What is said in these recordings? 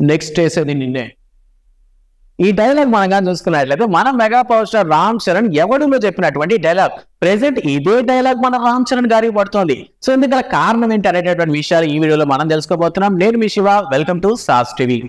Next చేసేది నిన్నే. ఈ డైలాగ్ మనం చూసుకున్నట్లయితే మన mega power star Ram Charan ఎవడులో చెప్పినటువంటి డైలాగ్. ప్రెసెంట్ ఇదే డైలాగ్ మన రామ్ చరణ్ గారికి పడుతుంది. సో ఇందుకు కారణం ఏంటి అనేటటువంటి విషయాలు ఈ వీడియోలో మనం తెలుసుకోబోతున్నాం. నేను మీ శివ, వెల్కమ్ టు సాస్ టీవీ.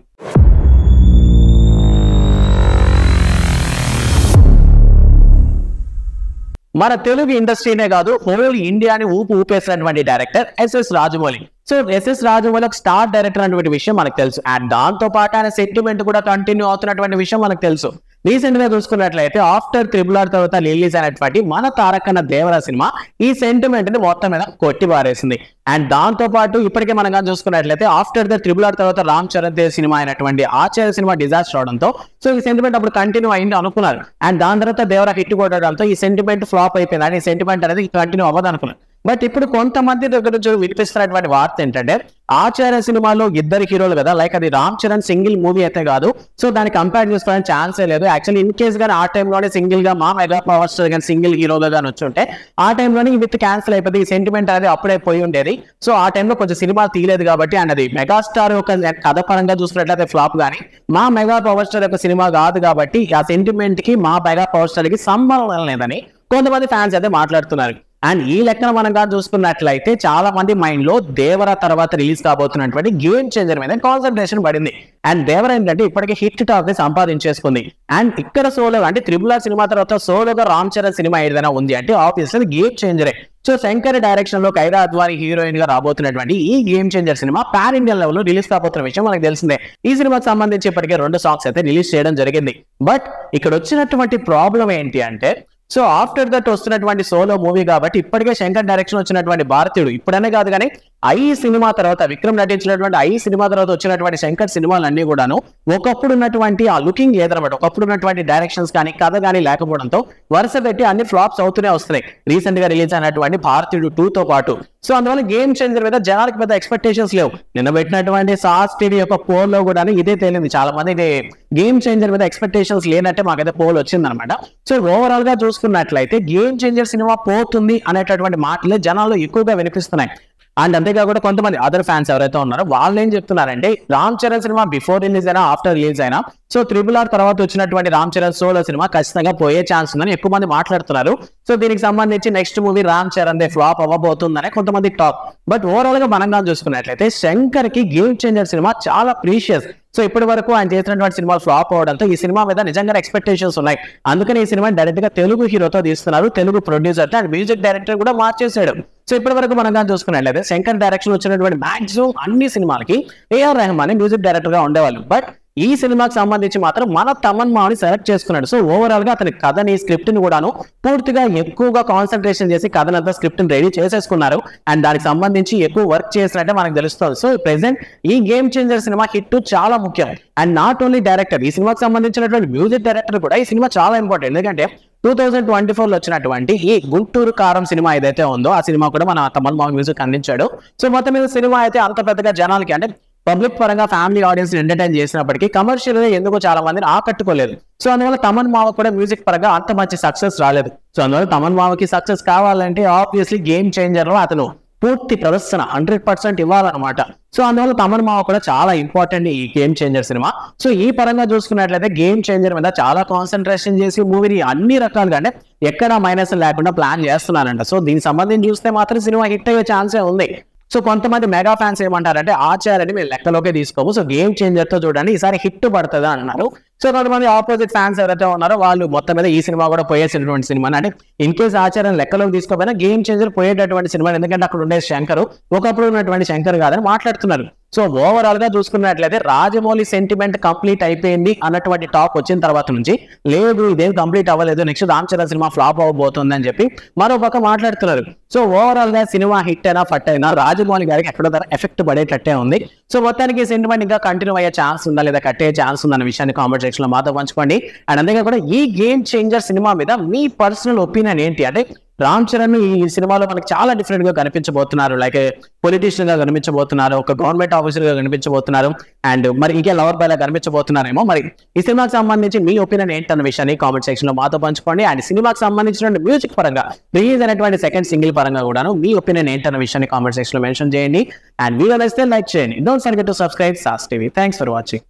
మన తెలుగు ఇండస్ట్రీనే కాదు, హోల్ ఇండియాని ఊపేసినటువంటి director SS Rajamouli. So SS Rajamouli ఒక స్టార్ డైరెక్టర్ అనేటువంటి విషయం మనకు తెలుసు. అండ్ దాంతో పాటు ఆయన సెంటిమెంట్ కూడా కంటిన్యూ అవుతున్నటువంటి విషయం మనకు తెలుసు. రీసెంట్ గా చూసుకున్నట్లయితే ఆఫ్టర్ త్రిబుల్ ఆర్ తర్వాత రిలీజ్ అయినటువంటి మన తారకన్న దేవరా సినిమా ఈ సెంటిమెంట్ ని మొత్తం మీద కొట్టి పారేసింది. అండ్ దాంతో పాటు ఇప్పటికే మనం చూసుకున్నట్లయితే ఆఫ్టర్ ద త్రిబుల్ ఆర్ తర్వాత రామ్ చరణ్ దేవ్ సినిమా అయినటువంటి ఆచార్య సినిమా డిజాస్టర్ అవడంతో సో ఈ సెంటిమెంట్ అప్పుడు కంటిన్యూ అయింది అనుకున్నారు. అండ్ దాని తర్వాత దేవరా హిట్ కొట్టడంతో ఈ సెంటిమెంట్ ఫ్లాప్ అయిపోయింది. అండ్ ఈ సెంటిమెంట్ అనేది కంటిన్యూ అవ్వదు అనుకున్నారు. బట్ ఇప్పుడు కొంతమంది దగ్గర నుంచి వినిపిస్తున్నటువంటి వార్త ఏంటంటే ఆచార్య సినిమాలో ఇద్దరు హీరోలు కదా, లైక్ అది రామ్ చరణ్ సింగిల్ మూవీ అయితే కాదు. సో దాన్ని కంపేర్ చేసుకోవడానికి ఛాన్సే లేదు. యాక్చువల్లీ ఇన్ కేస్ గానీ ఆ టైంలోనే సింగిల్ గా మా మెగా పవర్ స్టార్ కానీ సింగిల్ హీరోగా కానీ వచ్చుంటే ఆ టైంలోనే విత్ క్యాన్సిల్ అయిపోయింది. ఈ సెంటిమెంట్ అనేది అప్పుడే పోయి ఉండేది. సో ఆ టైంలో కొంచెం సినిమా తీయలేదు కాబట్టి అండ్ అది మెగాస్టార్ యొక్క కథ పరంగా చూసుకున్నట్లయితే ఫ్లాప్ గానీ మా మెగా పవర్ స్టార్ యొక్క సినిమా కాదు కాబట్టి ఆ సెంటిమెంట్ కి మా మెగా పవర్ స్టార్ కి సంబంధం లేదని కొంతమంది ఫ్యాన్స్ అయితే మాట్లాడుతున్నారు. అండ్ ఈ లెక్కన మనం చూసుకున్నట్లయితే చాలా మంది మైండ్ లో దేవరా తర్వాత రిలీజ్ కాబోతున్నటువంటి గేమ్ చేంజర్ మీద కాన్సన్ట్రేషన్ పడింది. అండ్ దేవరా ఏంటంటే ఇప్పటికే హిట్ టాక్ ని సంపాదించేసుకుంది. అండ్ ఇక్కడ సోలో అంటే త్రిబుల్ ఆర్ సినిమా తర్వాత సోలోగా రామ్ చరణ్ సినిమా ఏదైనా ఉంది అంటే ఆబ్వియస్లీ గేమ్ చేంజరే. సో శంకర్ డైరెక్షన్ లో కైరా అద్వానీ హీరోయిన్ గా రాబోతున్నటువంటి ఈ game changer cinema pan Indian level లో రిలీజ్ కాబోతున్న విషయం మనకు తెలిసిందే. ఈ సినిమాకి సంబంధించి ఇప్పటికే 2 సాంగ్స్ అయితే రిలీజ్ చేయడం జరిగింది. బట్ ఇక్కడ వచ్చినటువంటి ప్రాబ్లం ఏంటి అంటే సో ఆఫ్టర్ దట్ వస్తున్నటువంటి సోలో మూవీ కాబట్టి ఇప్పటికే శంకర్ డైరెక్షన్ వచ్చినటువంటి భారతీయుడు ఇప్పుడనే కాదు కానీ ఐ సినిమా తర్వాత విక్రమ్ నటించినటువంటి ఐ సినిమా తర్వాత వచ్చినటువంటి శంకర్ సినిమాలన్నీ కూడాను ఒకప్పుడు ఉన్నటువంటి ఆ లుకింగ్ లేదనమాట. ఒకప్పుడు ఉన్నటువంటి డైరెక్షన్స్ కానీ కథ కానీ లేకపోవడంతో వరుస పెట్టి అన్ని ఫ్లాప్స్ అవుతూనే వస్తున్నాయి. రీసెంట్ గా రిలీజ్ అయినటువంటి భారతీయుడు 2 తో పాటు. సో అందువల్ల గేమ్ చేంజర్ మీద జనాలకు పెద్ద ఎక్స్పెక్టేషన్స్ లేవు. నిన్న పెట్టినటువంటి సాస్ టీవీ యొక్క పోల్ లో కూడా ఇదే తేలింది. చాలా మంది గేమ్ చేంజర్ మీద ఎక్స్పెక్టేషన్స్ లేనట్టే మాకైతే పోల్ వచ్చింది అనమాట. సో ఓవరాల్ గా చూసుకున్నట్లయితే గేమ్ చేంజర్ సినిమా పోతుంది అనేటటువంటి మాటలే జనాల్లో ఎక్కువగా వినిపిస్తున్నాయి. అండ్ అంతేకాకుండా కొంతమంది అదర్ ఫ్యాన్స్ ఎవరైతే ఉన్నారో వాళ్ళు ఏం చెప్తున్నారంటే Ram Charan cinema before release అయినా ఆఫ్టర్ రిలీజ్ అయినా సో త్రిబుల్ ఆర్ తర్వాత వచ్చినటువంటి రామ్ చరణ్ సోలో సినిమా ఖచ్చితంగా పోయే ఛాన్స్ ఉందని ఎక్కువ మంది మాట్లాడుతున్నారు. సో దీనికి సంబంధించి నెక్స్ట్ మూవీ రామ్ చరణ్ దే ఫ్లాప్ అవ్వబోతుందనే కొంతమంది టాక్. బట్ ఓవరాల్ గా మనం చూసుకున్నట్లయితే శంకర్ కి గేమ్ చేంజర్ సినిమా చాలా ప్రీషియస్. సో ఇప్పటి వరకు ఆయన చేసినటువంటి సినిమాలు ఫ్లాప్ అవడంతో ఈ సినిమా మీద నిజంగా ఎక్స్పెక్టేషన్స్ ఉన్నాయి. అందుకని ఈ సినిమా డైరెక్ట్ గా తెలుగు హీరోతో తీస్తున్నారు. Telugu producer and music director కూడా మార్చేశాడు. సో ఇప్పటి వరకు మనం చూసుకున్నట్లయితే శంకర్ డైరెక్షన్ వచ్చినటువంటి మాక్సిమం అన్ని సినిమాలకి ఏఆర్ రెహమాన్ మ్యూజిక్ డైరెక్టర్ గా ఉండేవాళ్ళు. బట్ ఈ సినిమాకి సంబంధించి మాత్రం మన తమన్ మావని సెలెక్ట్ చేసుకున్నాడు. సో ఓవరాల్ గా అతని కథని స్క్రిప్ట్ ని కూడాను పూర్తిగా ఎక్కువగా కాన్సన్ట్రేషన్ చేసి కథనంతా స్క్రిప్ట్ ని రెడీ చేసేసుకున్నారు. అండ్ దానికి సంబంధించి ఎక్కువ వర్క్ చేసినట్టే మనకు తెలుస్తుంది. సో ప్రెసెంట్ ఈ గేమ్ చేంజర్ సినిమా హిట్ చాలా ముఖ్యం. అండ్ నాట్ ఓన్లీ డైరెక్టర్, ఈ సినిమాకి సంబంధించినటువంటి మ్యూజిక్ డైరెక్టర్ కూడా ఈ సినిమా చాలా ఇంపార్టెంట్. ఎందుకంటే 2024 లో వచ్చినటువంటి ఈ గుంటూరు కారం సినిమా ఏదైతే ఉందో ఆ సినిమా కూడా మన తమన్ మావ మ్యూజిక్ అందించాడు. సో మొత్తం మీద సినిమా అయితే అంత పెద్దగా జనాలకి అంటే పబ్లిక్ పరంగా ఫ్యామిలీ ఆడియన్స్ ఎంటర్టైన్ చేసినప్పటికీ కమర్షియల్ గా ఎందుకో చాలా మందిని ఆకట్టుకోలేదు. సో అందువల్ల తమన్ మావ కూడా మ్యూజిక్ పరంగా అంత మంచి సక్సెస్ రాలేదు. సో అందువల్ల తమన్ మావకి సక్సెస్ కావాలంటే ఆబ్వియస్లీ గేమ్ చేంజర్ లో అతను పూర్తి ప్రదర్శన 100% ఇవ్వాలన్నమాట. సో అందువల్ల తమన్ మావ కూడా చాలా ఇంపార్టెంట్ ఈ గేమ్ చేంజర్ సినిమా. సో ఈ పరంగా చూసుకున్నట్లయితే గేమ్ చేంజర్ మీద చాలా కాన్సన్ట్రేషన్ చేసి మూవీని అన్ని రకాలుగా అంటే ఎక్కడ మైనస్ లేకుండా ప్లాన్ చేస్తున్నారంట. సో దీనికి సంబంధించి చూస్తే మాత్రం సినిమా హిట్ అయ్యే ఛాన్సే ఉంది. సో కొంతమంది మెగా ఫ్యాన్స్ ఏమంటారంటే ఆచార్యని మేము లెక్కలోకే తీసుకోము, సో గేమ్ చేంజర్ తో చూడండి ఈసారి హిట్ పడుతుంది అన్నారు. సో కొంతమంది ఆపోజిట్ ఫ్యాన్స్ ఎవరైతే ఉన్నారో వాళ్ళు మొత్తం మీద ఈ సినిమా కూడా పోయేసినటువంటి సినిమా అంటే ఇన్ కేస్ ఆచార్యం లెక్కలోకి తీసుకోపోయినా గేమ్ చేంజర్ పోయేటటువంటి సినిమా. ఎందుకంటే అక్కడ ఉండే శంకర్ ఒకప్పుడు ఉన్నటువంటి శంకర్ కాదని మాట్లాడుతున్నారు. సో ఓవరాల్ గా చూసుకున్నట్లయితే రాజమౌళి సెంటిమెంట్ కంప్లీట్ అయిపోయింది అన్నటువంటి టాక్ వచ్చిన తర్వాత నుంచి లేదు ఇదేం కంప్లీట్ అవ్వలేదు, next Ram Charan cinema flop అవ్వబోతుంది అని చెప్పి మరో పక్క మాట్లాడుతున్నారు. సో ఓవరాల్ గా సినిమా హిట్ అయినా ఫట్ అయినా రాజమౌళి గారికి ఎక్కడో ఎఫెక్ట్ పడేటట్టే ఉంది. సో మొత్తానికి సెంటిమెంట్ ఇంకా కంటిన్యూ అయ్యే ఛాన్స్ ఉందా లేదా కట్టే ఛాన్స్ ఉందన్న విషయాన్ని కామెంట్ సెక్షన్ లో మాతో పంచుకోండి. అండ్ అంతేకాకుండా ఈ గేమ్ చేంజర్ సినిమా మీద మీ పర్సనల్ ఒపీనియన్ ఏంటి అంటే రామ్ చరణ్ ఈ సినిమాలో మనకి చాలా డిఫరెంట్ గా కనిపించబోతున్నారు. లైక్ పొలిటీషియన్ గా కనిపించబోతున్నారు, ఒక గవర్నమెంట్ ఆఫీసర్ గా కనిపించబోతున్నారు, అండ్ మరి ఇంకే లవర్ బాయ్ లా కనిపించబోతున్నారేమో. మరి ఈ సినిమాకి సంబంధించి మీ ఒపీనియన్ ఏంటన్న విషయాన్ని కామెంట్ సెక్షన్ లో మాతో పంచుకోండి. అండ్ సినిమాకి సంబంధించిన మ్యూజిక్ పరంగా, రిలీజ్ అయినటువంటి సెకండ్ సింగిల్ పరంగా కూడాను మీ ఒపీనియన్ ఏంటన్న విషయాన్ని కామెంట్ సెక్షన్ లో మెన్షన్ చేయండి. అండ్ వీడియో నచ్చితే లైక్ చేయండి. Don't forget to subscribe sauce TV. Thanks for watching.